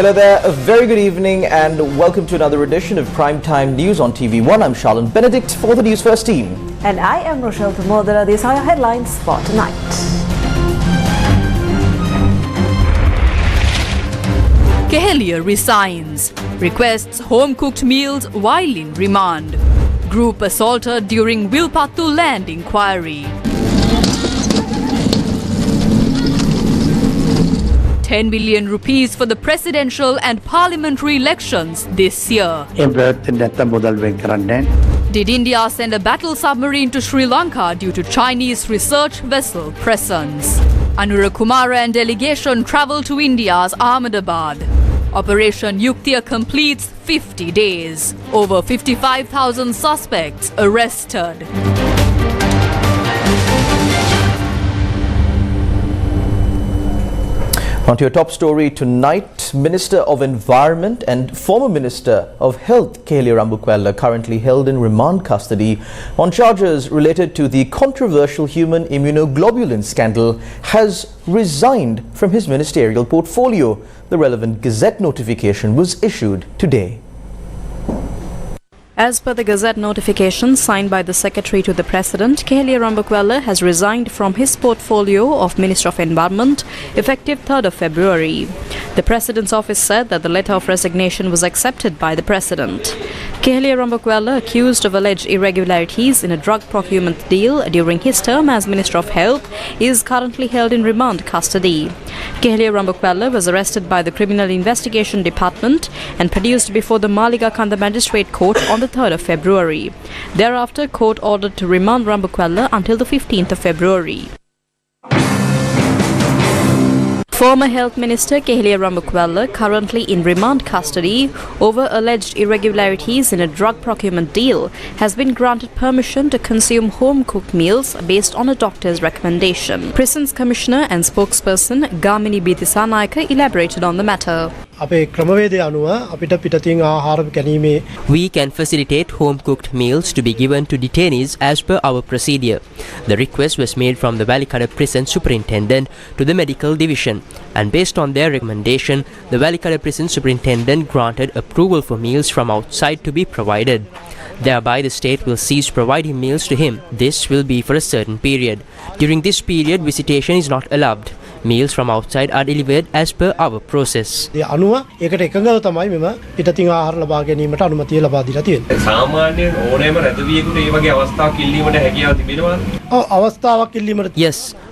Hello there, a very good evening and welcome to another edition of Primetime News on TV1. I'm Charlotte Benedict for the Newsfirst team. And I am Rochelle Tamodera. These are your headlines for tonight. Kehelia resigns, requests home-cooked meals while in remand. Group assaulted during Wilpattu land inquiry. 10 billion rupees for the presidential and parliamentary elections this year. Did India send a battle submarine to Sri Lanka due to Chinese research vessel presence? Anura Kumara and delegation travel to India's Ahmedabad. Operation Yuktiya completes 50 days. Over 55,000 suspects arrested. On to your top story tonight, Minister of Environment and former Minister of Health Kehelia Rambukwella, currently held in remand custody on charges related to the controversial human immunoglobulin scandal, has resigned from his ministerial portfolio. The relevant Gazette notification was issued today. As per the Gazette notification signed by the Secretary to the President, Kehelia Rambukwella has resigned from his portfolio of Minister of Environment effective 3rd of February. The President's office said that the letter of resignation was accepted by the President. Kehelia Rambukwella, accused of alleged irregularities in a drug procurement deal during his term as Minister of Health, is currently held in remand custody. Kehelia Rambukwella was arrested by the Criminal Investigation Department and produced before the Maligakanda Magistrate Court on the 3rd of February. Thereafter, court ordered to remand Rambukwella until the 15th of February. Former Health Minister Kehelia Rambukwella, currently in remand custody over alleged irregularities in a drug procurement deal, has been granted permission to consume home-cooked meals based on a doctor's recommendation. Prisons Commissioner and spokesperson Gamini Bithisanayake elaborated on the matter. We can facilitate home-cooked meals to be given to detainees as per our procedure. The request was made from the Valikada Prison Superintendent to the Medical Division, and based on their recommendation, the Valikada Prison Superintendent granted approval for meals from outside to be provided. Thereby, the state will cease providing meals to him. This will be for a certain period. During this period, visitation is not allowed. Meals from outside are delivered as per our process. Yes,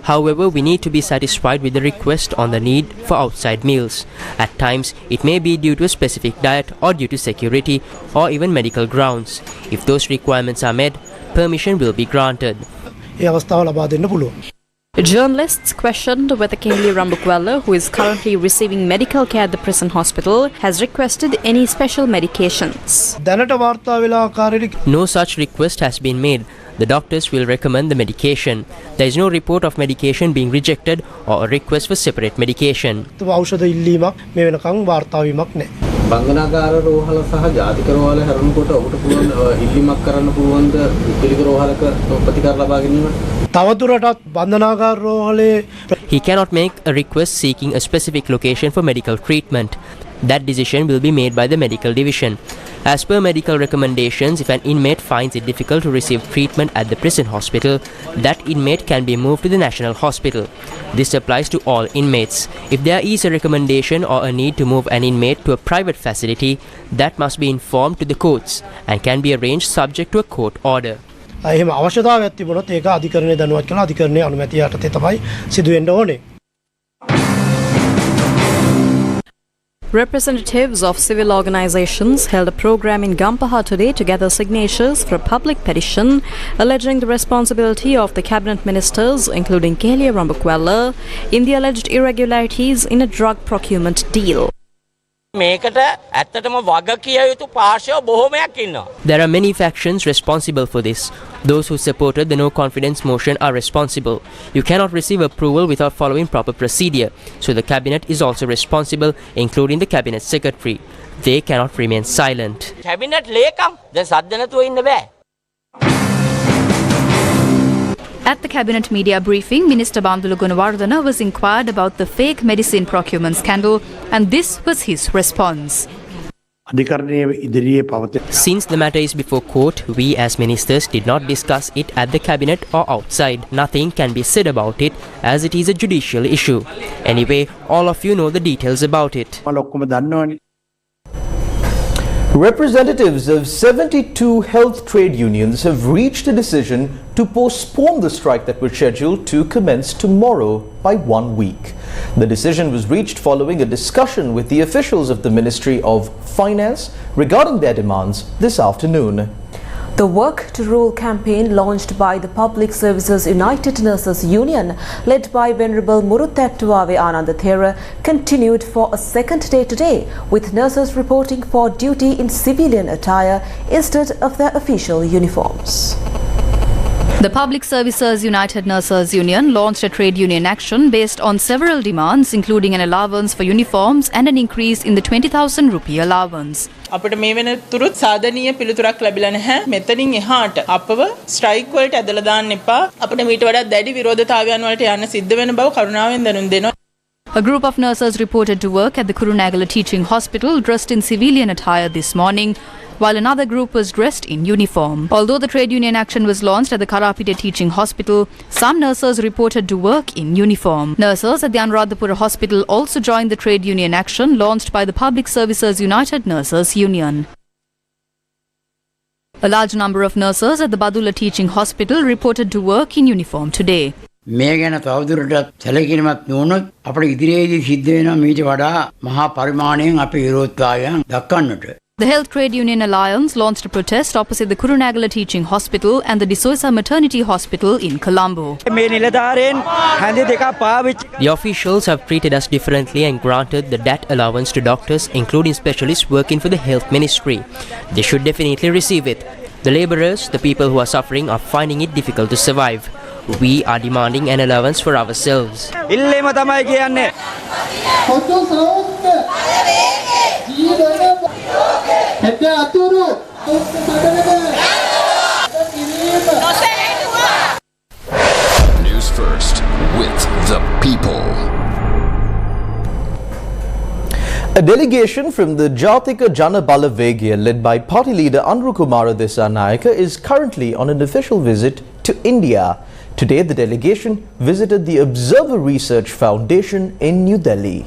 however, we need to be satisfied with the request on the need for outside meals. At times, it may be due to a specific diet or due to security or even medical grounds. If those requirements are met, permission will be granted. Journalists questioned whether Kehelia Rambukwella, who is currently receiving medical care at the prison hospital, has requested any special medications. No such request has been made. The doctors will recommend the medication. There is no report of medication being rejected or a request for separate medication. බංගනාගාර රෝහල සහ ජාතික රෝහල හැරුණකොට ඔබට පුළුවන් ඉල්ලීමක් කරන්න පුළුවන්ද පිළිග රෝහලක ප්‍රතිකාර ලබා ගැනීමට තවදුරටත් බන්ධනාගාර රෝහලේ He cannot make a request seeking a specific location for medical treatment. That decision will be made by the medical division. As per medical recommendations, if an inmate finds it difficult to receive treatment at the prison hospital, that inmate can be moved to the national hospital. This applies to all inmates. If there is a recommendation or a need to move an inmate to a private facility, that must be informed to the courts and can be arranged subject to a court order. එහෙම අවශ්‍යතාවයක් තිබුණොත් ඒක අධිකරණය දැනුවත් කළා අධිකරණයේ අනුමැතිය යටතේ තමයි සිදු වෙන්න ඕනේ. Representatives of civil organizations held a program in Gampaha today to gather signatures for a public petition alleging the responsibility of the cabinet ministers, including Kehelia Rambukwella, in the alleged irregularities in a drug procurement deal. There are many factions responsible for this. Those who supported the no confidence motion are responsible. You cannot receive approval without following proper procedure. So the cabinet is also responsible, including the cabinet secretary. They cannot remain silent. At the Cabinet media briefing, Minister Bandula Gunawardena was inquired about the fake medicine procurement scandal, and this was his response. Since the matter is before court, we as ministers did not discuss it at the cabinet or outside. Nothing can be said about it as it is a judicial issue. Anyway, all of you know the details about it. Representatives of 72 health trade unions have reached a decision to postpone the strike that was scheduled to commence tomorrow by 1 week. The decision was reached following a discussion with the officials of the Ministry of Finance regarding their demands this afternoon. The Work to Rule campaign launched by the Public Services United Nurses Union, led by Venerable Muruthattuwave Anandathera, continued for a second day today, with nurses reporting for duty in civilian attire instead of their official uniforms. The Public Services United Nurses Union launched a trade union action based on several demands, including an allowance for uniforms and an increase in the 20,000 rupee allowance. අපිට මේ වෙනතුරුත් සාධනීය පිළිතුරක් ලැබිලා නැහැ. මෙතනින් එහාට අපව strike වලට ඇදලා දාන්න එපා. අපිට මීට වඩා දැඩි විරෝධතාවයන් වලට යන්න සිද්ධ වෙන බව කරුණාවෙන් දැනුම් දෙනවා. A group of nurses reported to work at the Kurunegala Teaching Hospital dressed in civilian attire this morning, while another group was dressed in uniform. Although the trade union action was launched at the Karapite Teaching Hospital, some nurses reported to work in uniform. Nurses at the Anuradhapura Hospital also joined the trade union action launched by the Public Services United Nurses Union. A large number of nurses at the Badula Teaching Hospital reported to work in uniform today. මේ ගැන තවදුරටත් සැලකිලිමත් නොවුනොත් අපට ඉදිරියේදී සිද්ධ වෙනවා මීට වඩා මහා පරිමාණයෙන් අපේ විරෝධතාවයන් දක්වන්නට. The Health Trade Union Alliance launched a protest opposite the Kurunegala Teaching Hospital and the Disoisa Maternity Hospital in Colombo. The officials have treated us differently and granted the DAT allowance to doctors, including specialists working for the Health Ministry. They should definitely receive it. The labourers, the people who are suffering, are finding it difficult to survive. We are demanding an allowance for ourselves. Newsfirst with the people. A delegation from the Jatika Jana Balavegya, led by party leader Andru Kumara Dissanayake, is currently on an official visit to India. Today, the delegation visited the Observer Research Foundation in New Delhi.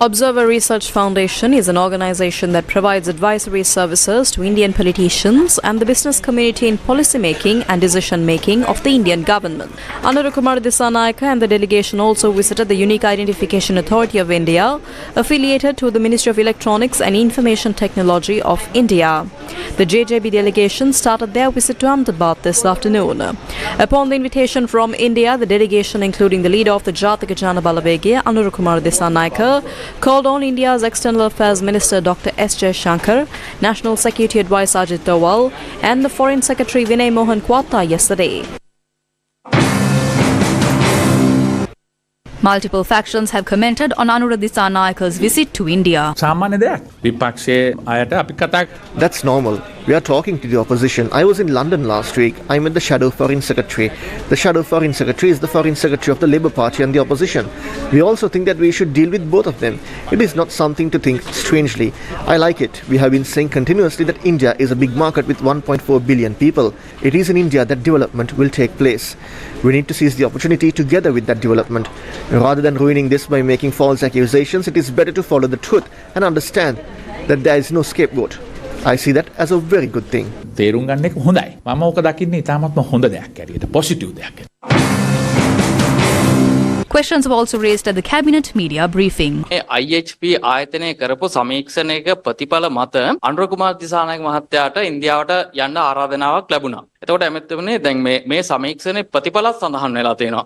Observer Research Foundation is an organization that provides advisory services to Indian politicians and the business community in policy making and decision making of the Indian government. Andru Kumara Dissanayake and the delegation also visited the Unique Identification Authority of India, affiliated to the Ministry of Electronics and Information Technology of India. The JJB delegation started their visit to Ahmedabad this afternoon. Upon the invitation from India, the delegation, including the leader of the Jatika Jana Balavegya, Andru Kumara Dissanayake, called on India's External Affairs Minister Dr. S. Jaishankar, National Security Advisor Ajit Doval, and the Foreign Secretary Vinay Mohan Kwata yesterday. Multiple factions have commented on Andru Dissanayaka's visit to India. That's normal. We are talking to the opposition. I was in London last week. I met the Shadow Foreign Secretary. The Shadow Foreign Secretary is the Foreign Secretary of the Labour Party and the opposition. We also think that we should deal with both of them. It is not something to think strangely. I like it. We have been saying continuously that India is a big market with 1.4 billion people. It is in India that development will take place. We need to seize the opportunity together with that development. Rather than ruining this by making false accusations, it is better to follow the truth and understand that there is no scapegoat. I see that as a very good thing. Questions were also raised at the Cabinet media briefing. IHP ආයතනය කරපු සමීක්ෂණයක ප්‍රතිඵල මත අනුර කුමාර දිසානායක මහත්තයාට ඉන්දියාවට යන්න ආරාධනාවක් ලැබුණා. එතකොට ඇමතුමනේ දැන් මේ සමීක්ෂණේ ප්‍රතිඵලත් සඳහන් වෙලා තියෙනවා.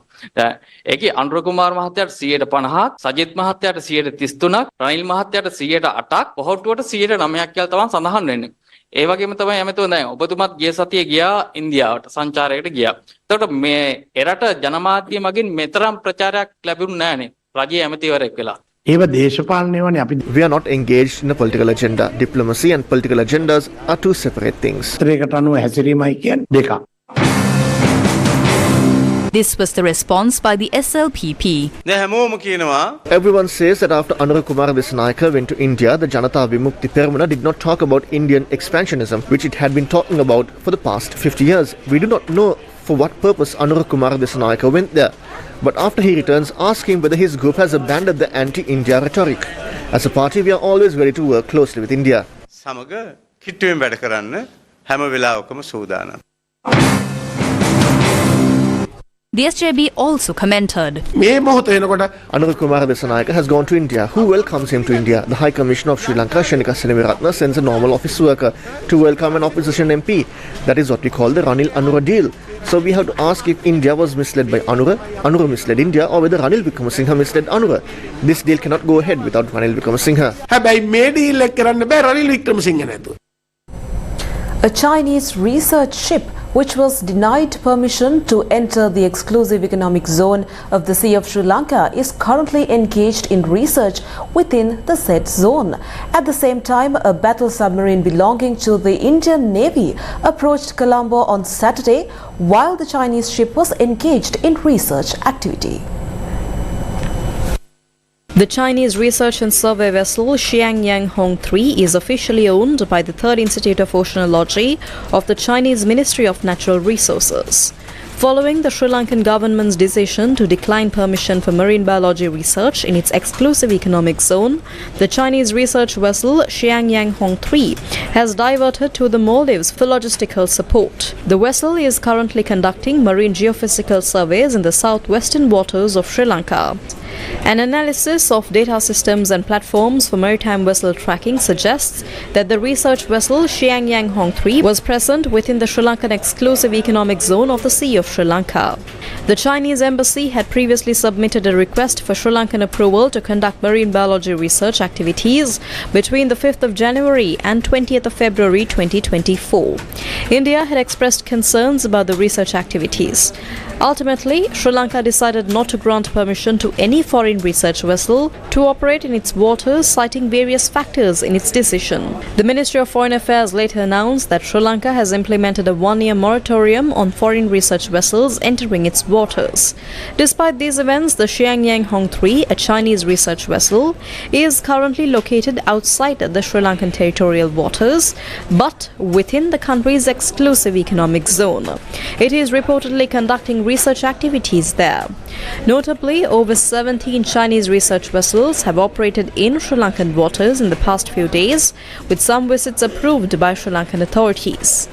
ඒකේ අනුර කුමාර මහත්තයාට 150ක්, සජිත් මහත්තයාට 133ක්, රනිල් මහත්තයාට 108ක්, පොහොට්ටුවට 109ක් කියලා තමයි සඳහන් වෙන්නේ. ඒ වගේම තමයි ඇමතුම දැන් ඔබතුමාත් ගිය සතියේ ගියා ඉන්දියාවට සංචාරයකට ගියා. එතකොට මේ එරට ජනමාධ්‍ය මගින් මෙතරම් ප්‍රචාරයක් ලැබුණේ නැහනේ. රජයේ ඇමතිවරයෙක් වෙලා. We are not engaged in a political agenda. Diplomacy and political agendas are two separate things. This was the response by the SLPP. Everyone says that after Anura Kumara Dissanayake went to India, the Janata Vimukti Peramuna did not talk about Indian expansionism, which it had been talking about for the past 50 years. We do not know for what purpose Anura Kumara Dissanayake went there. But after he returns, ask him whether his group has abandoned the anti-India rhetoric. As a party, we are always ready to work closely with India. The SJB also commented. Anura Kumara Dissanayake has gone to India. Who welcomes him to India? The High Commissioner of Sri Lanka, Shenika Senemiratne, sends a normal office worker to welcome an opposition MP. That is what we call the Ranil Anura deal. So we have to ask if India was misled by Anura, Anura misled India, or whether Ranil Wickremesinghe misled Anura. This deal cannot go ahead without Ranil Wickremesinghe. A Chinese research ship which was denied permission to enter the exclusive economic zone of the Sea of Sri Lanka is currently engaged in research within the said zone. At the same time, a battle submarine belonging to the Indian Navy approached Colombo on Saturday while the Chinese ship was engaged in research activity. The Chinese research and survey vessel Xiangyang Hong 3 is officially owned by the Third Institute of Oceanology of the Chinese Ministry of Natural Resources. Following the Sri Lankan government's decision to decline permission for marine biology research in its exclusive economic zone, the Chinese research vessel Xiangyang Hong 3 has diverted to the Maldives for logistical support. The vessel is currently conducting marine geophysical surveys in the southwestern waters of Sri Lanka. An analysis of data systems and platforms for maritime vessel tracking suggests that the research vessel Xiangyang Hong 3 was present within the Sri Lankan exclusive economic zone of the Sea of Sri Lanka. The Chinese embassy had previously submitted a request for Sri Lankan approval to conduct marine biology research activities between the 5th of January and 20th of February 2024. India had expressed concerns about the research activities. Ultimately, Sri Lanka decided not to grant permission to any foreign research vessel to operate in its waters, citing various factors in its decision. The Ministry of Foreign Affairs later announced that Sri Lanka has implemented a one-year moratorium on foreign research vessels entering its waters. Despite these events, the Xiangyang Hong 3, a Chinese research vessel, is currently located outside the Sri Lankan territorial waters, but within the country's exclusive economic zone. It is reportedly conducting research activities there. Notably, over 17 Chinese research vessels have operated in Sri Lankan waters in the past few days, with some visits approved by Sri Lankan authorities.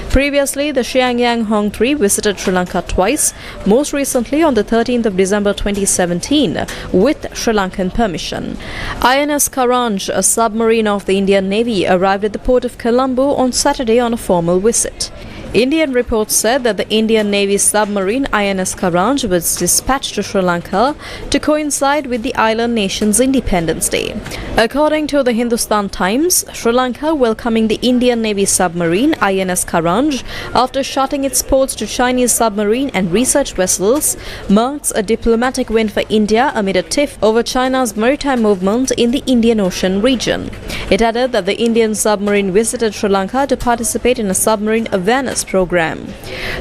Previously, the Xiangyang Hong 3 visited Sri Lanka twice, most recently on the 13th of December 2017, with Sri Lankan permission. INS Karanj, a submarine of the Indian Navy, arrived at the port of Colombo on Saturday on a formal visit. Indian reports said that the Indian Navy submarine INS Karanj was dispatched to Sri Lanka to coincide with the island nation's Independence Day. According to the Hindustan Times, Sri Lanka welcoming the Indian Navy submarine INS Karanj after shutting its ports to Chinese submarine and research vessels marks a diplomatic win for India amid a tiff over China's maritime movement in the Indian Ocean region. It added that the Indian submarine visited Sri Lanka to participate in a submarine awareness program.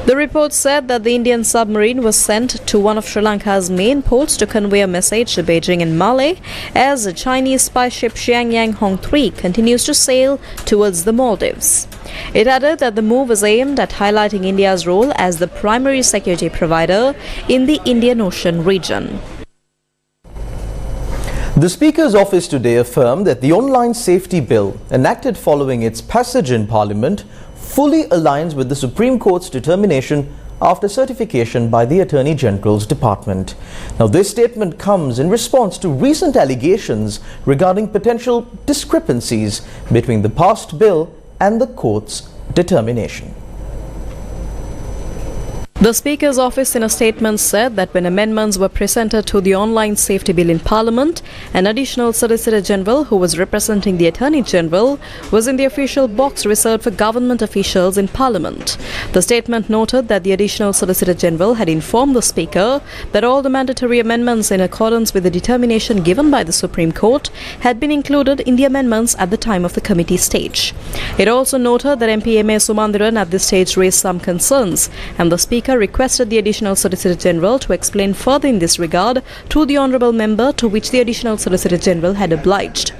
The report said that the Indian submarine was sent to one of Sri Lanka's main ports to convey a message to Beijing and Malé as the Chinese spy ship Xiangyang Hong 3 continues to sail towards the Maldives. It added that the move is aimed at highlighting India's role as the primary security provider in the Indian Ocean region. The Speaker's office today affirmed that the online safety bill enacted following its passage in Parliament fully aligns with the Supreme Court's determination after certification by the Attorney General's Department. Now, this statement comes in response to recent allegations regarding potential discrepancies between the passed bill and the court's determination. The Speaker's office in a statement said that when amendments were presented to the online safety bill in Parliament, an additional Solicitor General who was representing the Attorney General was in the official box reserved for government officials in Parliament. The statement noted that the additional Solicitor General had informed the Speaker that all the mandatory amendments in accordance with the determination given by the Supreme Court had been included in the amendments at the time of the committee stage. It also noted that MP M.A. Sumandiran at this stage raised some concerns, and the Speaker Speaker requested the Additional Solicitor General to explain further in this regard to the Honourable Member, to which the Additional Solicitor General had obliged.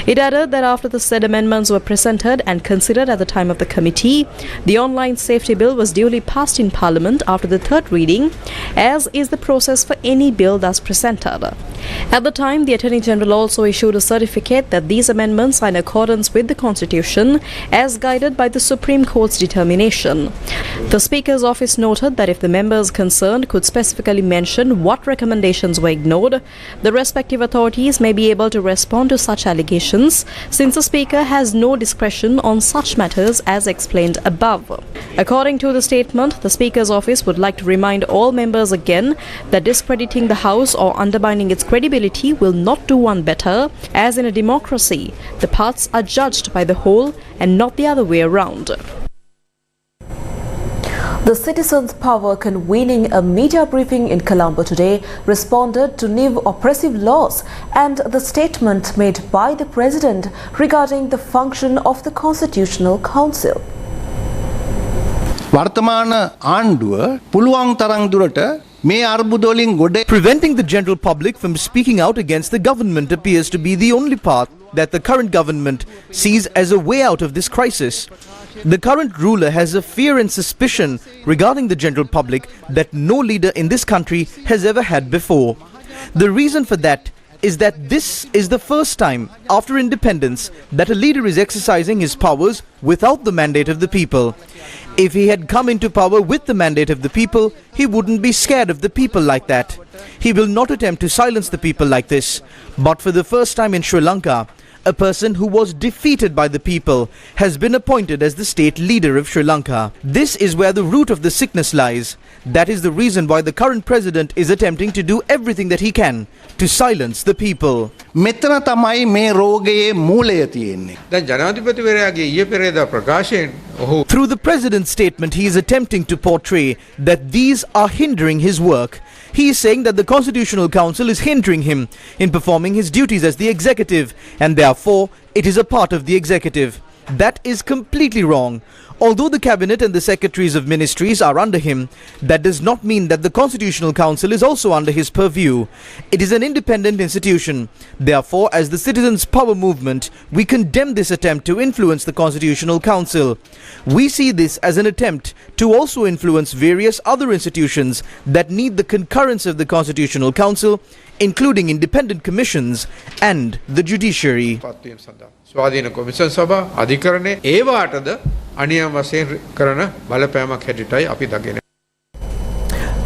It added that after the said amendments were presented and considered at the time of the committee, the Online Safety Bill was duly passed in Parliament after the third reading, as is the process for any bill thus presented. At the time, the Attorney General also issued a certificate that these amendments are in accordance with the Constitution as guided by the Supreme Court's determination. The Speaker's office noted that if the members concerned could specifically mention what recommendations were ignored, the respective authorities may be able to respond to such allegations, since the Speaker has no discretion on such matters as explained above. According to the statement, the Speaker's office would like to remind all members again that discrediting the House or undermining its credibility will not do one better, as in a democracy, the parts are judged by the whole and not the other way around. The Citizens' Power convening a media briefing in Colombo today responded to new oppressive laws and the statement made by the President regarding the function of the Constitutional Council. Preventing the general public from speaking out against the government appears to be the only path that the current government sees as a way out of this crisis. The current ruler has a fear and suspicion regarding the general public that no leader in this country has ever had before. The reason for that is that this is the first time after independence that a leader is exercising his powers without the mandate of the people. If he had come into power with the mandate of the people, he wouldn't be scared of the people like that. He will not attempt to silence the people like this. But for the first time in Sri Lanka, a person who was defeated by the people has been appointed as the state leader of Sri Lanka. This is where the root of the sickness lies. That is the reason why the current president is attempting to do everything that he can to silence the people. Through the president's statement, he is attempting to portray that these are hindering his work. He is saying that the Constitutional Council is hindering him in performing his duties as the executive, and therefore it is a part of the executive. That is completely wrong. Although the cabinet and the secretaries of ministries are under him, that does not mean that the Constitutional Council is also under his purview. It is an independent institution. Therefore, as the Citizens' Power movement, we condemn this attempt to influence the Constitutional Council. We see this as an attempt to also influence various other institutions that need the concurrence of the Constitutional Council, including independent commissions and the judiciary. ස්වාධීන commission සභා අධිකරණය ඒවාටද අනියම වශයෙන් කරන බලපෑමක් හැටියටයි අපි දකින්නේ.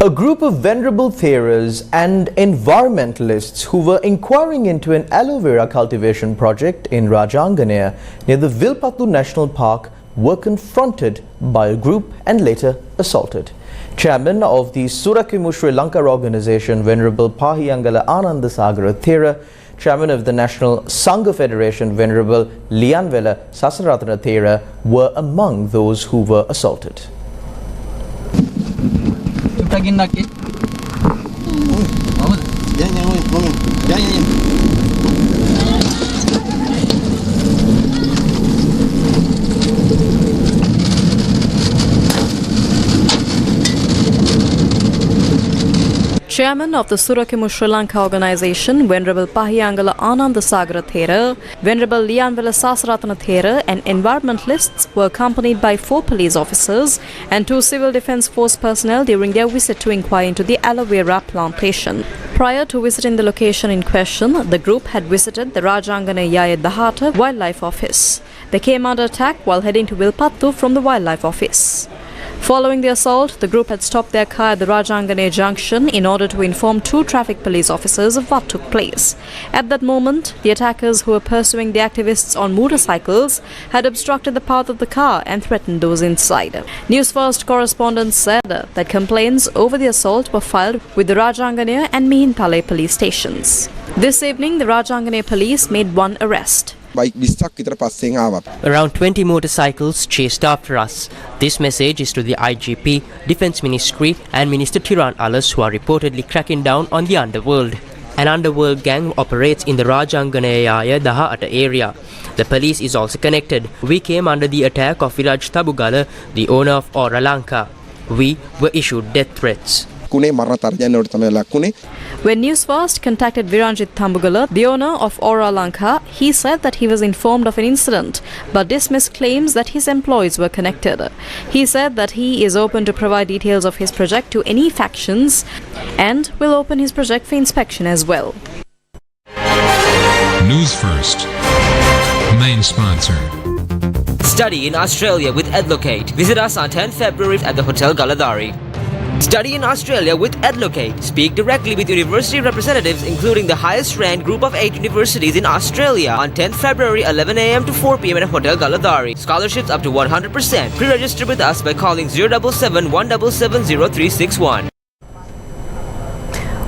A group of venerable theras and environmentalists who were inquiring into an aloe vera cultivation project in Rajanganaya near the Vilpattu National Park were confronted by a group and later assaulted. Chairman of the Surakimu Sri Lanka organization, Venerable Pahiyangala Anandasagara Thera, Chairman of the National Sangha Federation, Venerable Lianvela Sasaratana Thera, were among those who were assaulted. Chairman of the Surakimu Sri Lanka organization, Venerable Pahiyangala Anandasagara Thera, Venerable Lianvela Sasaratana Thera, and environmentalists were accompanied by 4 police officers and 2 civil defence force personnel during their visit to inquire into the aloe vera plantation. Prior to visiting the location in question, the group had visited the Rajanganaya Dahata Wildlife Office. They came under attack while heading to Vilpattu from the Wildlife Office. Following the assault, the group had stopped their car at the Rajanganaya junction in order to inform 2 traffic police officers of what took place. At that moment, the attackers who were pursuing the activists on motorcycles had obstructed the path of the car and threatened those inside. Newsfirst correspondents said that complaints over the assault were filed with the Rajanganaya and Mihinpale police stations. This evening, the Rajanganaya police made 1 arrest. Around 20 motorcycles chased after us. This message is to the IGP, Defence Ministry and Minister Tiran Alas, who are reportedly cracking down on the underworld. An underworld gang operates in the Rajanganaya Dahata area. The police is also connected. We came under the attack of Viraj Tabugala, the owner of Lanka. we were issued death threats. When Newsfirst contacted Viranjit Thambugala, the owner of Aura Lanka, he said that he was informed of an incident but dismissed claims that his employees were connected. He said that he is open to provide details of his project to any factions and will open his project for inspection as well. Newsfirst, main sponsor. Study in Australia with Adlocate. Visit us on 10 February at the Hotel Galadari. Study in Australia with Adlocate. Speak directly with university representatives including the highest ranked group of 8 universities in Australia on 10th February 11 a.m. to 4 p.m. at Hotel Galadari. Scholarships up to 100%. Pre-register with us by calling 077 177 0361.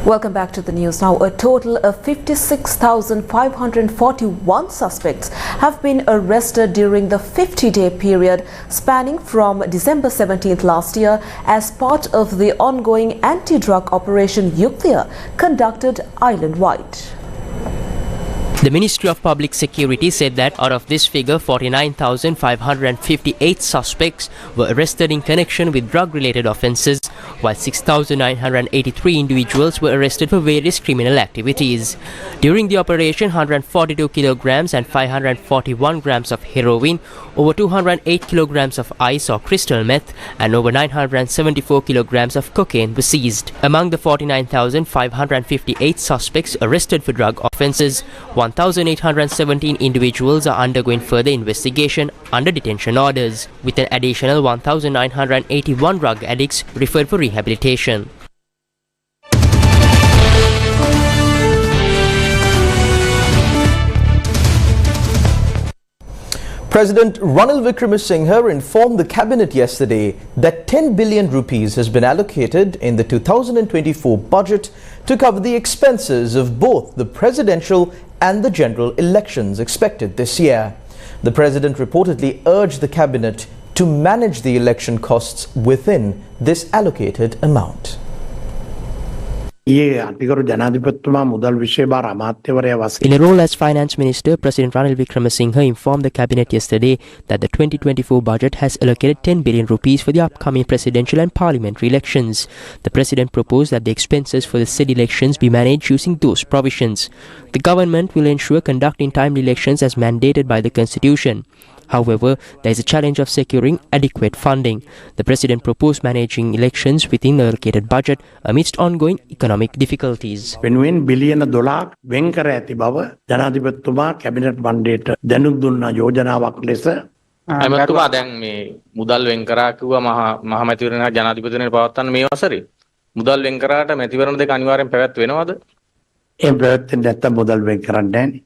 Welcome back to the news. Now, a total of 56,541 suspects have been arrested during the 50-day period spanning from December 17th last year as part of the ongoing anti-drug operation Yukthia conducted island-wide. The Ministry of Public Security said that out of this figure, 49,558 suspects were arrested in connection with drug-related offences, while 6,983 individuals were arrested for various criminal activities. During the operation, 142 kilograms and 541 grams of heroin, over 208 kilograms of ice or crystal meth, and over 974 kilograms of cocaine were seized. Among the 49,558 suspects arrested for drug offences, 1,817 individuals are undergoing further investigation under detention orders, with an additional 1,981 drug addicts referred for rehabilitation. President Ranil Wickremesinghe informed the cabinet yesterday that 10 billion rupees has been allocated in the 2024 budget to cover the expenses of both the presidential and the general elections expected this year. The president reportedly urged the cabinet to manage the election costs within this allocated amount. In a role as Finance Minister, President Ranil Wickremesinghe informed the Cabinet yesterday that the 2024 budget has allocated 10 billion rupees for the upcoming presidential and parliamentary elections. The President proposed that the expenses for the said elections be managed using those provisions. The government will ensure conducting timely elections as mandated by the Constitution. However, there is a challenge of securing adequate funding. The President proposed managing elections within the allocated budget amidst ongoing economic difficulties. $1 billion වෙන් කර ඇති බව ජනාධිපතිතුමා cabinet මණ්ඩලයට දැනුම් දුන්න යෝජනාවක් ලෙස එමෙතුමා දැන් මේ මුදල් වෙන් කරා කිව්වා මහ මැතිවරණ ජනාධිපතිවරණය පවත්වන්න මේ වසරේ මුදල් වෙන් කරාට මැතිවරණ දෙක අනිවාර්යෙන් පැවැත් වෙනවද? ඒ පැවැත්වෙන්නේ නැත්තම් මුදල් වෙන් කරන්නේ නැහැ.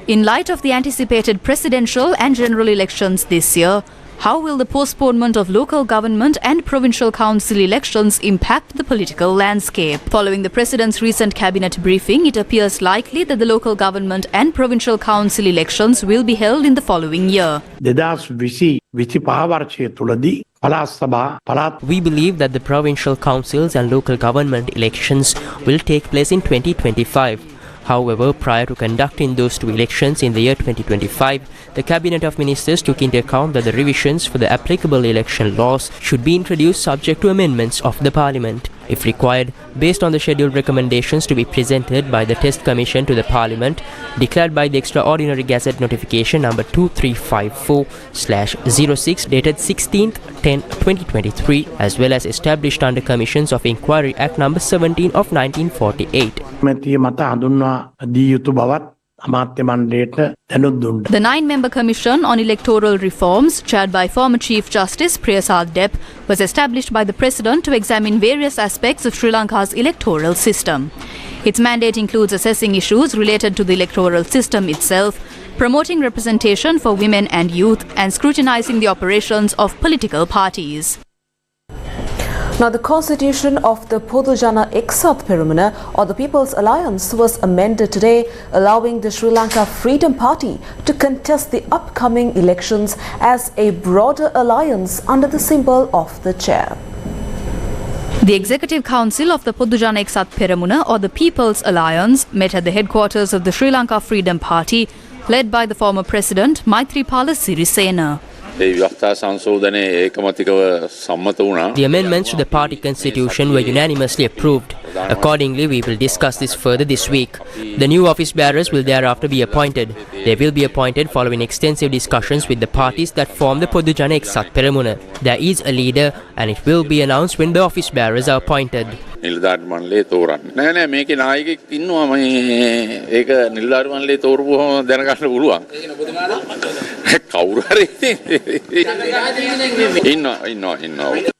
In light of the anticipated presidential and general elections this year, how will the postponement of local government and provincial council elections impact the political landscape? Following the President's recent cabinet briefing, it appears likely that the local government and provincial council elections will be held in the following year. We believe that the provincial councils and local government elections will take place in 2025. However, prior to conducting those two elections in the year 2025, the Cabinet of Ministers took into account that the revisions for the applicable election laws should be introduced subject to amendments of the Parliament, if required, based on the scheduled recommendations to be presented by the Test Commission to the Parliament, declared by the Extraordinary Gazette Notification number 2354/06 dated 16/10/2023, as well as established under Commissions of Inquiry Act number 17 of 1948. The 9-member Commission on Electoral Reforms, chaired by former Chief Justice Priyasad Dep, was established by the President to examine various aspects of Sri Lanka's electoral system. Its mandate includes assessing issues related to the electoral system itself, promoting representation for women and youth, and scrutinizing the operations of political parties. Now, the constitution of the Jana or the People's Alliance was amended today, allowing the Sri Lanka Freedom Party to contest the upcoming elections as a broader alliance under the symbol of the chair. The Executive Council of the Jana or the People's Alliance met at the headquarters of the Sri Lanka Freedom Party, led by the former President Maithripala Sirisena. The amendments to the party constitution were unanimously approved. Accordingly, we will discuss this further this week. The new office bearers will thereafter be appointed. They will be appointed following extensive discussions with the parties that form the Podu Jana Eksat Peramuna. There is a leader and it will be announced when the office bearers are appointed. නිලධාරි මණ්ඩලයේ තෝරන්නේ. නෑ මේකේ නායකයෙක් ඉන්නවා මේ ඒක නිලධාරි මණ්ඩලයේ තෝරපුවම දැනගන්න පුළුවන්. කවුරු හරි ඉන්නවා.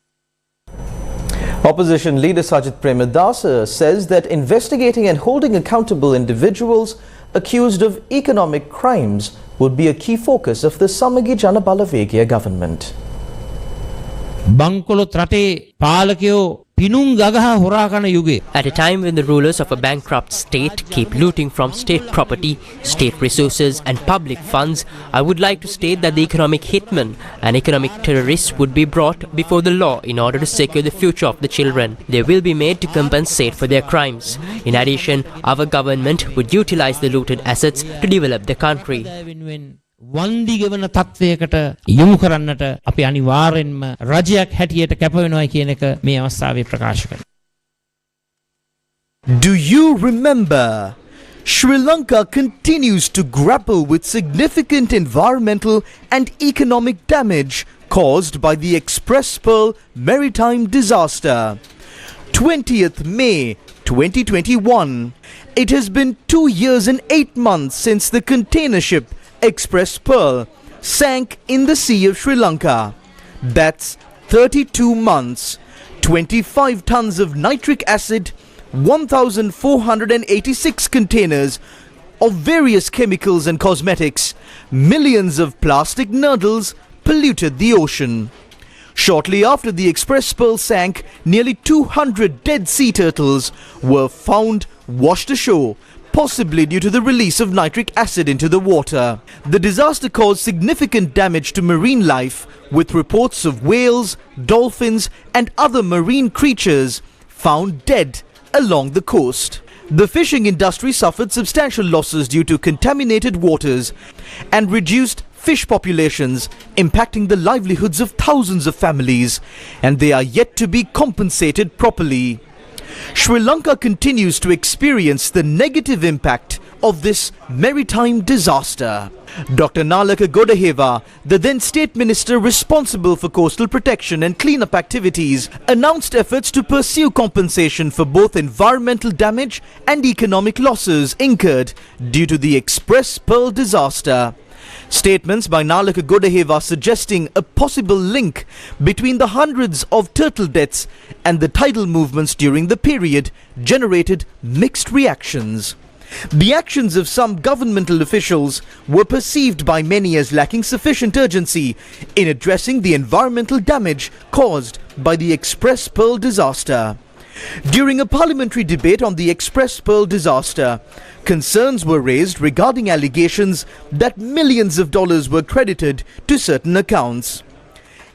Opposition leader Susil Premadasa says that investigating and holding accountable individuals accused of economic crimes would be a key focus of the Samagi Jana Balavegia government. බංකොලොත් රටේ පාලකයෝ පිනුම් ගගහ හොරා කන යුගයේ. At a time when the rulers of a bankrupt state keep looting from state property, state resources and public funds, I would like to state that the economic hitmen and economic terrorists would be brought before the law in order to secure the future of the children. They will be made to compensate for their crimes. In addition, our government would utilize the looted assets to develop the country. වන්දි ගෙවන තත්වයකට යොමු කරන්නට අපි අනිවාර්යෙන්ම රජයක් හැටියට කැප වෙනවා කියන එක මේ අවස්ථාවේ ප්‍රකාශ කරනවා. Do you remember? Sri Lanka continues to grapple with significant environmental and economic damage caused by the Express Pearl maritime disaster. 20th May 2021. It has been 2 years and 8 months since the container ship Express Pearl sank in the Sea of Sri Lanka. That's 32 months, 25 tons of nitric acid, 1,486 containers of various chemicals and cosmetics, millions of plastic noodles polluted the ocean. Shortly after the Express Pearl sank, nearly 200 dead sea turtles were found washed ashore, possibly due to the release of nitric acid into the water. The disaster caused significant damage to marine life, with reports of whales, dolphins and other marine creatures found dead along the coast. The fishing industry suffered substantial losses due to contaminated waters and reduced fish populations, impacting the livelihoods of thousands of families, and they are yet to be compensated properly. Sri Lanka continues to experience the negative impact of this maritime disaster. Dr. Nalaka Godaheva, the then state minister responsible for coastal protection and cleanup activities, announced efforts to pursue compensation for both environmental damage and economic losses incurred due to the Express Pearl disaster. Statements by Nalaka Godaheva suggesting a possible link between the hundreds of turtle deaths and the tidal movements during the period generated mixed reactions. The actions of some governmental officials were perceived by many as lacking sufficient urgency in addressing the environmental damage caused by the Express Pearl disaster. During a parliamentary debate on the Express Pearl disaster, concerns were raised regarding allegations that millions of dollars were credited to certain accounts.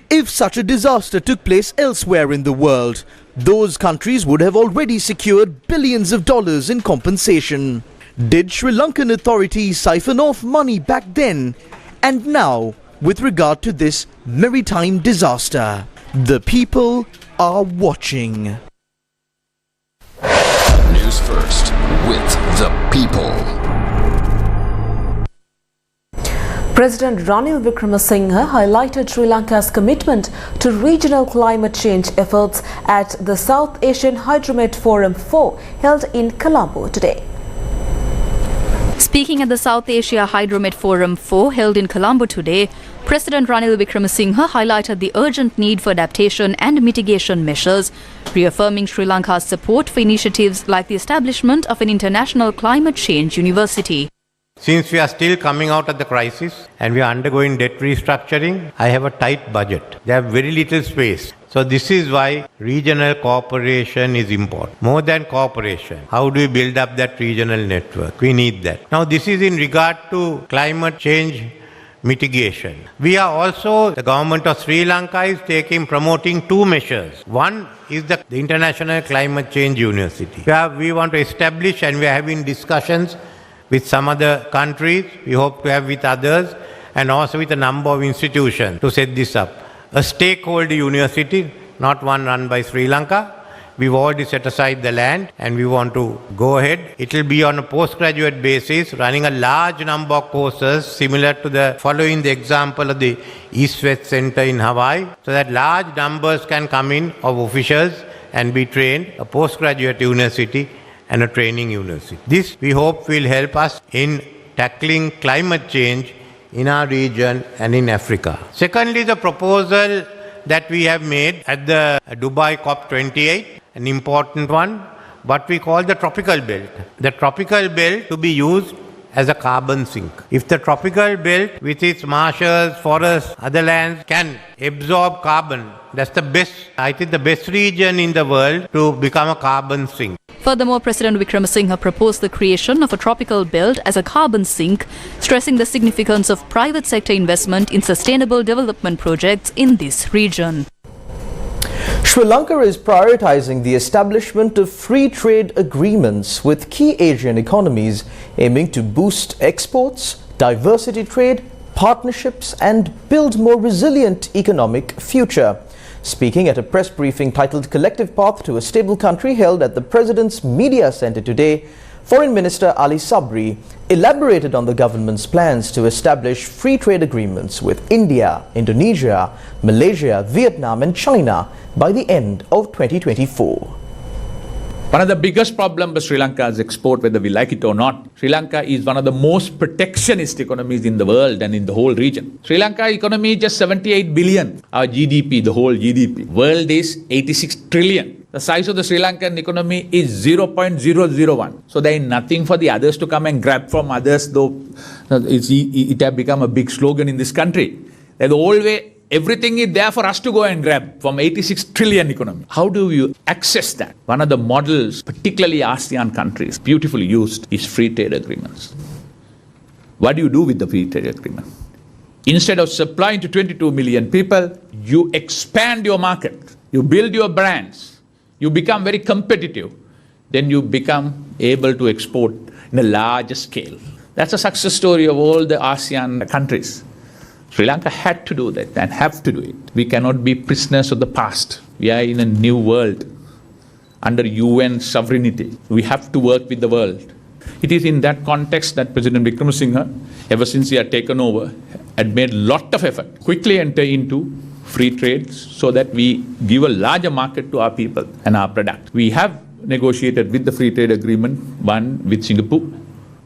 If such a disaster took place elsewhere in the world, those countries would have already secured billions of dollars in compensation. Did Sri Lankan authorities siphon off money back then and now with regard to this maritime disaster? The people are watching. Newsfirst with the people. President Ranil Wickremesinghe highlighted Sri Lanka's commitment to regional climate change efforts at the South Asian Hydromet Forum 4 held in Colombo today. Speaking at the South Asia Hydromet Forum 4 held in Colombo today, President Ranil Wickremesinghe highlighted the urgent need for adaptation and mitigation measures, reaffirming Sri Lanka's support for initiatives like the establishment of an international climate change university. Since we are still coming out of the crisis and we are undergoing debt restructuring, I have a tight budget. They have very little space. So this is why regional cooperation is important. More than cooperation, how do we build up that regional network? We need that. Now this is in regard to climate change mitigation. We are also, the government of Sri Lanka is promoting 2 measures. One is the International Climate Change University. We want to establish, and we are having discussions with some other countries. We hope to have with others. and also with a number of institutions to set this up. A stakeholder university, not one run by Sri Lanka. We've already set aside the land and we want to go ahead. It will be on a postgraduate basis, running a large number of courses similar to following the example of the East-West Center in Hawaii, so that large numbers can come in of officials and be trained, a postgraduate university and a training university. This, we hope, will help us in tackling climate change in our region and in Africa. Secondly, the proposal that we have made at the Dubai COP28, an important one, what we call the tropical belt. The tropical belt to be used as a carbon sink. If the tropical belt with its marshes, forests, other lands can absorb carbon, that's the best, I think the best region in the world to become a carbon sink. Furthermore, President Wickremesinghe proposed the creation of a tropical belt as a carbon sink, stressing the significance of private sector investment in sustainable development projects in this region. Sri Lanka is prioritizing the establishment of free trade agreements with key Asian economies, aiming to boost exports, diversity trade, partnerships and build more resilient economic future. Speaking at a press briefing titled Collective Path to a Stable Country held at the President's Media Centre today, Foreign Minister Ali Sabri elaborated on the government's plans to establish free trade agreements with India, Indonesia, Malaysia, Vietnam and China by the end of 2024. One of the biggest problems with Sri Lanka's export, whether we like it or not, Sri Lanka is one of the most protectionist economies in the world and in the whole region. Sri Lanka economy is just 78 billion. Our GDP, the whole GDP. World is 86 trillion. The size of the Sri Lankan economy is 0.001. So there is nothing for the others to come and grab from others, though it has become a big slogan in this country. There's always everything is there for us to go and grab from 86 trillion economy. How do you access that? One of the models, particularly ASEAN countries, beautifully used is free trade agreements. What do you do with the free trade agreement? Instead of supplying to 22 million people, you expand your market. You build your brands. You become very competitive. Then you become able to export in a larger scale. That's a success story of all the ASEAN countries. Sri Lanka had to do that and have to do it. We cannot be prisoners of the past. We are in a new world under UN sovereignty. We have to work with the world. It is in that context that President Wickremesinghe, ever since he had taken over, had made a lot of effort, quickly enter into free trade so that we give a larger market to our people and our product. We have negotiated with the free trade agreement, one with Singapore.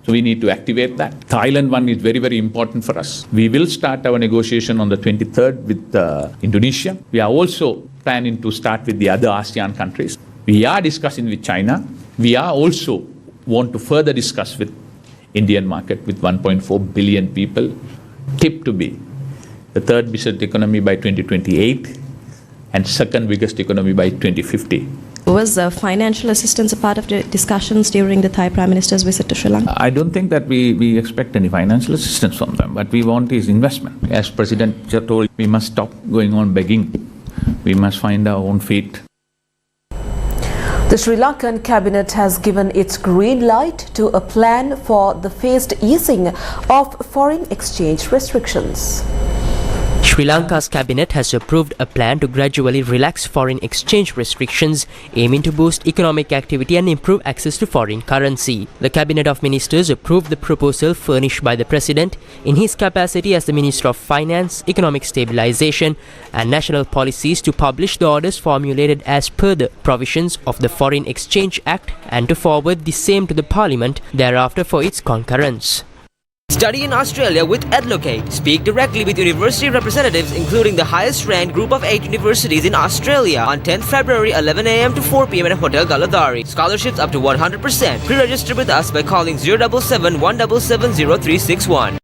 So we need to activate that. Thailand one is very, very important for us. We will start our negotiation on the 23rd with Indonesia. We are also planning to start with the other ASEAN countries. We are discussing with China. We are also want to further discuss with Indian market with 1.4 billion people, tipped to be the third biggest economy by 2028 and second biggest economy by 2050. Was financial assistance a part of the discussions during the Thai Prime Minister's visit to Sri Lanka? I don't think that we expect any financial assistance from them. What we want is investment. As President told, we must stop going on begging. We must find our own feet. The Sri Lankan cabinet has given its green light to a plan for the phased easing of foreign exchange restrictions. Sri Lanka's cabinet has approved a plan to gradually relax foreign exchange restrictions, aiming to boost economic activity and improve access to foreign currency. The Cabinet of Ministers approved the proposal furnished by the President in his capacity as the Minister of Finance, Economic Stabilization and National Policies to publish the orders formulated as per the provisions of the Foreign Exchange Act and to forward the same to the Parliament thereafter for its concurrence. Study in Australia with Edlocate. Speak directly with university representatives, including the highest ranked group of 8 universities in Australia on 10th February 11 a.m. to 4 p.m. at Hotel Galadari. Scholarships up to 100%. Pre-register with us by calling 077 177 0361.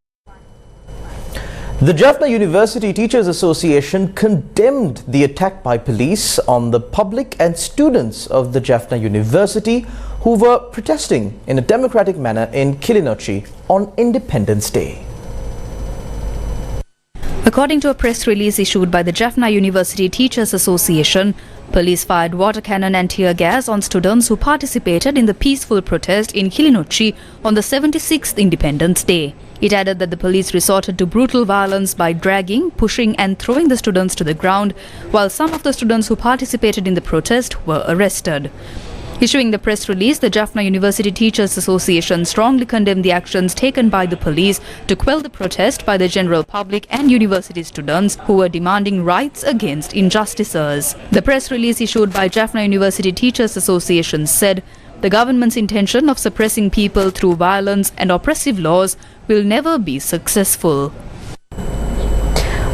The Jaffna University Teachers Association condemned the attack by police on the public and students of the Jaffna University who were protesting in a democratic manner in Kilinochchi on Independence Day. According to a press release issued by the Jaffna University Teachers Association, police fired water cannon and tear gas on students who participated in the peaceful protest in Kilinochchi on the 76th Independence Day. It added that the police resorted to brutal violence by dragging, pushing and throwing the students to the ground, while some of the students who participated in the protest were arrested. Issuing the press release, the Jaffna University Teachers Association strongly condemned the actions taken by the police to quell the protest by the general public and university students who were demanding rights against injustices. The press release issued by Jaffna University Teachers Association said, "The government's intention of suppressing people through violence and oppressive laws will never be successful."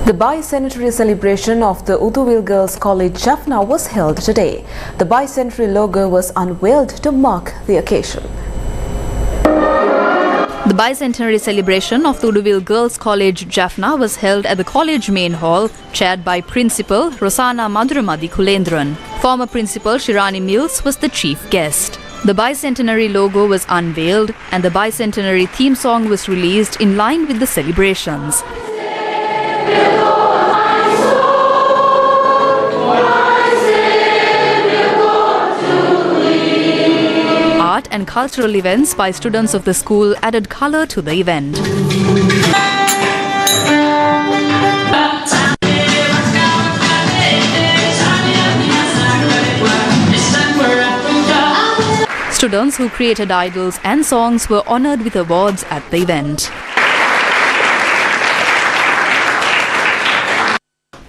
The bicentenary celebration of the Udu Girls College Jaffna was held today. The bicentenary logo was unveiled to mark the occasion. The bicentenary celebration of the Udu Girls College Jaffna was held at the college main hall, chaired by Principal Rosana Madhuramadi Kulendran. Former Principal Shirani Mills was the chief guest. The bicentenary logo was unveiled and the bicentenary theme song was released in line with the celebrations. Art and cultural events by students of the school added colour to the event. Students who created idols and songs were honoured with awards at the event.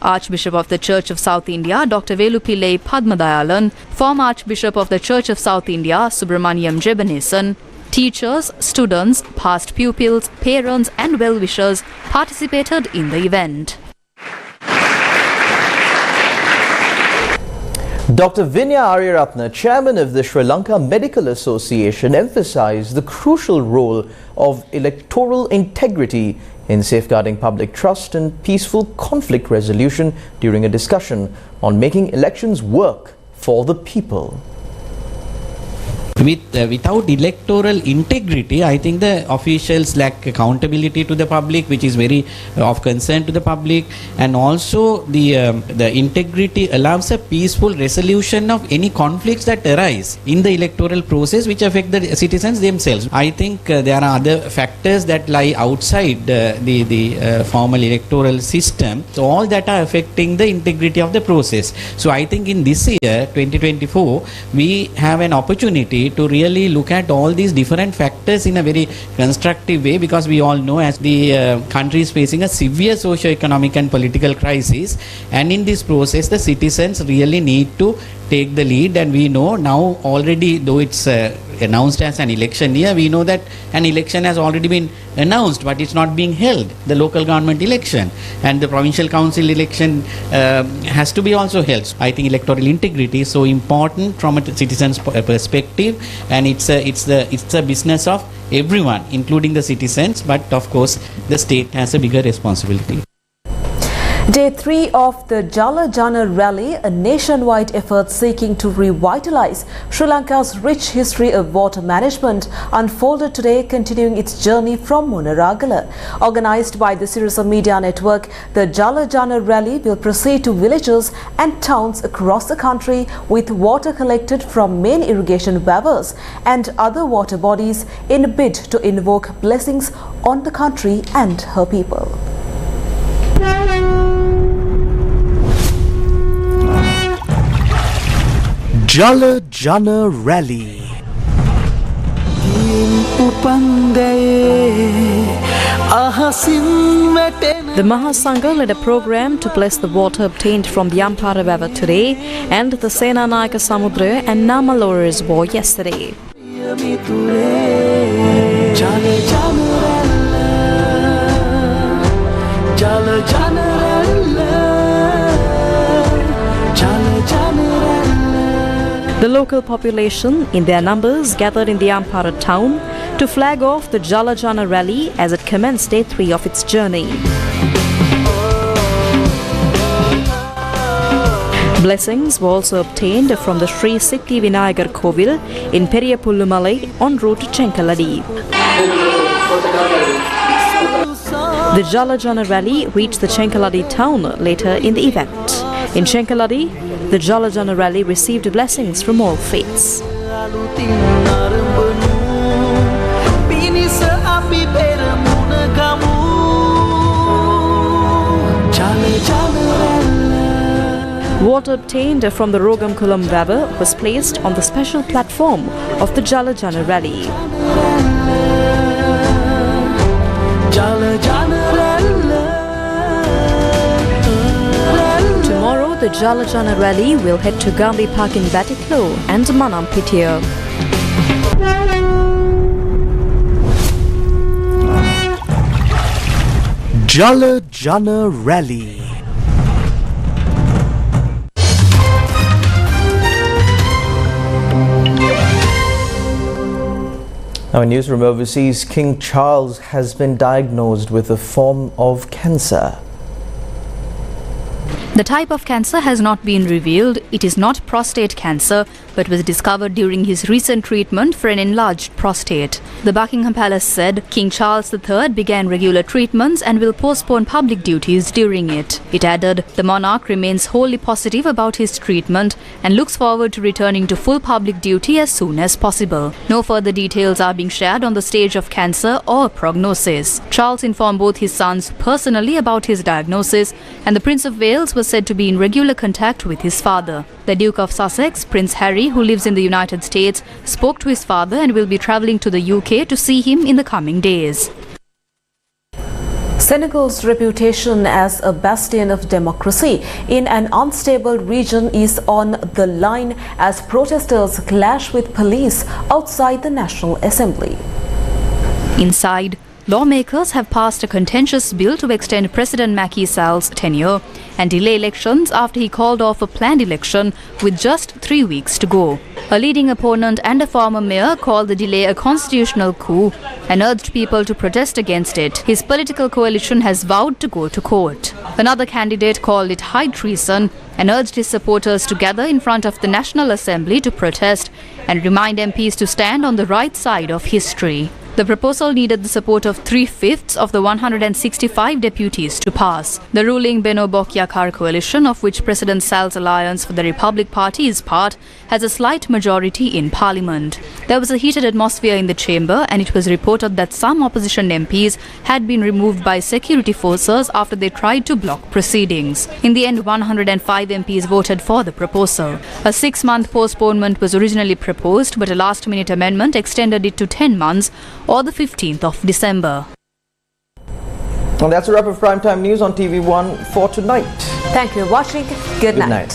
Archbishop of the Church of South India, Dr. Velupillai Padmadayalan, former Archbishop of the Church of South India, Subramaniam Jebanesan, teachers, students, past pupils, parents and well-wishers participated in the event. Dr. Vinaya Aryaratna, chairman of the Sri Lanka Medical Association, emphasized the crucial role of electoral integrity in safeguarding public trust and peaceful conflict resolution during a discussion on making elections work for the people. Without electoral integrity, I think the officials lack accountability to the public, which is very of concern to the public, and also the integrity allows a peaceful resolution of any conflicts that arise in the electoral process which affect the citizens themselves. I think there are other factors that lie outside the formal electoral system, so all that are affecting the integrity of the process. So I think in this year 2024 we have an opportunity to really look at all these different factors in a very constructive way, because we all know as the country is facing a severe socio-economic and political crisis, and in this process the citizens really need to take the lead. And we know now already, though it's announced as an election year, we know that an election has already been announced but it's not being held, the local government election, and the provincial council election has to be also held. I think electoral integrity is so important from a citizen's perspective, and it's a business of everyone, including the citizens, but of course the state has a bigger responsibility. Day 3 of the Jana rally, a nationwide effort seeking to revitalize Sri Lanka's rich history of water management, unfolded today, continuing its journey from Munaragala. Organised by the Sirasa Media Network, the Jana rally will proceed to villages and towns across the country with water collected from main irrigation wavers and other water bodies in a bid to invoke blessings on the country and her people. Jana rally. The Mahasangha led a program to bless the water obtained from the Ampara River today and the Senanayaka Samudra and Namalore Reservoir yesterday. The local population, in their numbers, gathered in the Ampara town to flag off the Jana rally as it commenced day 3 of its journey. Blessings were also obtained from the Sri Siddhi Vinayagar Kovil in Periyapullumalai en route to Chenkaladi. The Jala rally reached the Chenkaladi town later in the event. In Chenkaladi, the Jala rally received blessings from all faiths. Water obtained from the Rogamkulam River was placed on the special platform of the Jala rally. Tomorrow, the Jala rally will head to Gandhi Park in Batiklo and Manampitia. Jala rally. Now in news from overseas, King Charles has been diagnosed with a form of cancer. The type of cancer has not been revealed. It is not prostate cancer, but was discovered during his recent treatment for an enlarged prostate. The Buckingham Palace said King Charles III began regular treatments and will postpone public duties during it. It added, the monarch remains wholly positive about his treatment and looks forward to returning to full public duty as soon as possible. No further details are being shared on the stage of cancer or prognosis. Charles informed both his sons personally about his diagnosis, and the Prince of Wales was said to be in regular contact with his father. The Duke of Sussex, Prince Harry, who lives in the United States, spoke to his father and will be travelling to the UK to see him in the coming days. Senegal's reputation as a bastion of democracy in an unstable region is on the line as protesters clash with police outside the National Assembly. Inside, lawmakers have passed a contentious bill to extend President Macky Sall's tenure and delay elections after he called off a planned election with just 3 weeks to go. A leading opponent and a former mayor called the delay a constitutional coup and urged people to protest against it. His political coalition has vowed to go to court. Another candidate called it high treason and urged his supporters to gather in front of the National Assembly to protest and remind MPs to stand on the right side of history. The proposal needed the support of 3/5 of the 165 deputies to pass. The ruling Beno Bokk-Yakaar coalition, of which President Sall's Alliance for the Republic Party is part, has a slight majority in parliament. There was a heated atmosphere in the chamber, and it was reported that some opposition MPs had been removed by security forces after they tried to block proceedings. In the end, 105 MPs voted for the proposal. A 6-month postponement was originally proposed, but a last-minute amendment extended it to 10 months, or the 15th of December. And that's a wrap of Primetime News on TV1 for tonight. Thank you for watching. Good night.